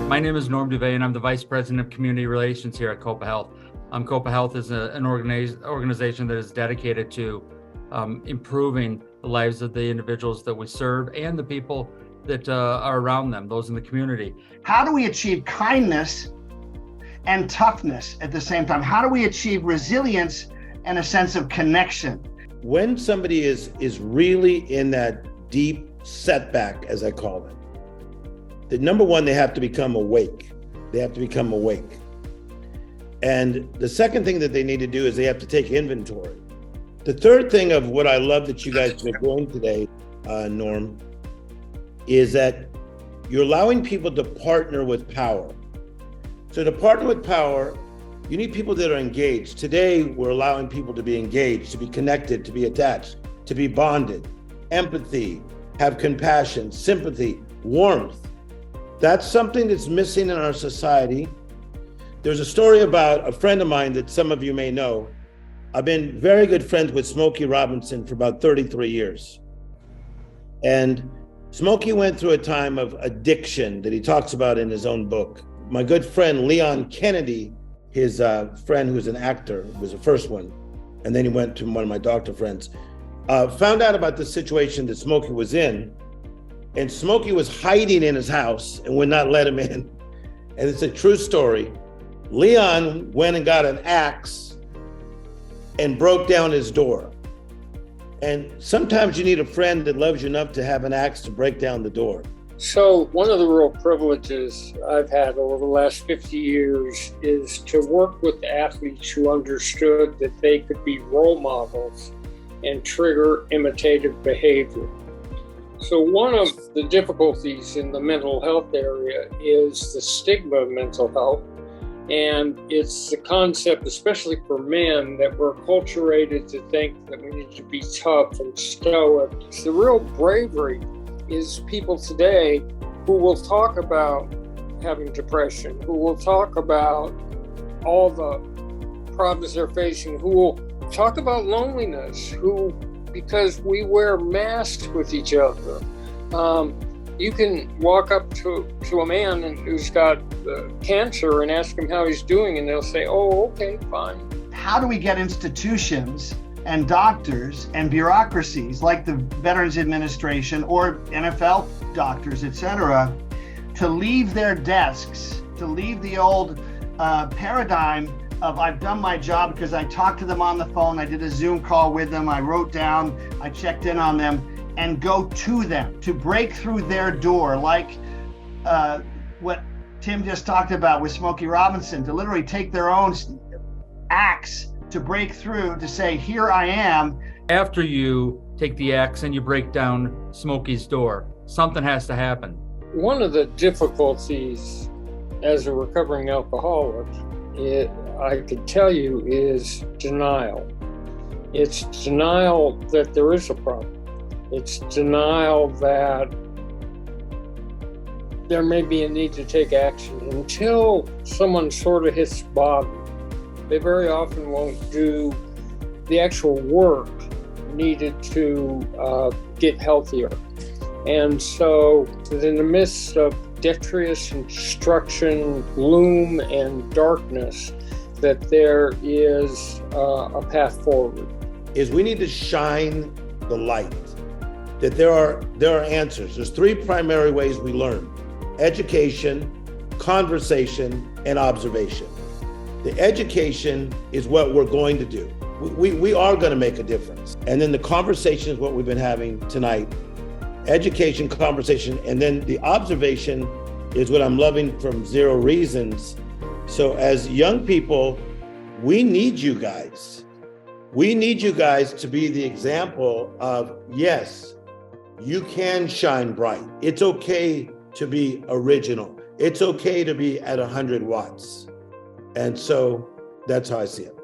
My name is Norm Duvay, and I'm the Vice President of Community Relations here at Copa Health. Copa Health is an organization that is dedicated to improving the lives of the individuals that we serve and the people that are around them, those in the community. How do we achieve kindness and toughness at the same time? How do we achieve resilience and a sense of connection? When somebody is really in that deep setback, as I call it, the number one, they have to become awake. They have to become awake. And the second thing that they need to do is they have to take inventory. The third thing of what I love that you guys are doing today, Norm, is that you're allowing people to partner with power. So to partner with power, you need people that are engaged. Today, we're allowing people to be engaged, to be connected, to be attached, to be bonded, empathy, have compassion, sympathy, warmth. That's something that's missing in our society. There's a story about a friend of mine that some of you may know. I've been very good friends with Smokey Robinson for about 33 years. And Smokey went through a time of addiction that he talks about in his own book. My good friend, Leon Kennedy, his friend who's an actor, was the first one, and then he went to one of my doctor friends, found out about the situation that Smokey was in, and Smokey was hiding in his house and would not let him in. And it's a true story. Leon went and got an axe and broke down his door. And sometimes you need a friend that loves you enough to have an axe to break down the door. So one of the real privileges I've had over the last 50 years is to work with athletes who understood that they could be role models and trigger imitative behavior. So one of the difficulties in the mental health area is the stigma of mental health. And it's the concept, especially for men, that we're acculturated to think that we need to be tough and stoic. The real bravery is people today who will talk about having depression, who will talk about all the problems they're facing, who will talk about loneliness, because we wear masks with each other. You can walk up to a man who's got cancer and ask him how he's doing, and they'll say, oh, okay, fine. How do we get institutions and doctors and bureaucracies like the Veterans Administration or NFL doctors, et cetera, to leave their desks, to leave the old paradigm of I've done my job because I talked to them on the phone, I did a Zoom call with them, I wrote down, I checked in on them, and go to them, to break through their door, like what Tim just talked about with Smokey Robinson, to literally take their own axe to break through, to say, here I am. After you take the axe and you break down Smokey's door, something has to happen. One of the difficulties as a recovering alcoholic, I could tell you, is denial. It's denial that there is a problem. It's denial that there may be a need to take action. Until someone sort of hits bottom, they very often won't do the actual work needed to get healthier. And so in the midst of detritus and destruction, gloom and darkness, that there is a path forward. Is we need to shine the light, that there are answers. There's three primary ways we learn: education, conversation, and observation. The education is what we're going to do. We are going to make a difference. And then the conversation is what we've been having tonight. Education, conversation, and then the observation is what I'm loving from Zero Reasons. So as young people, we need you guys. We need you guys to be the example of, yes, you can shine bright. It's okay to be original. It's okay to be at 100 watts. And so that's how I see it.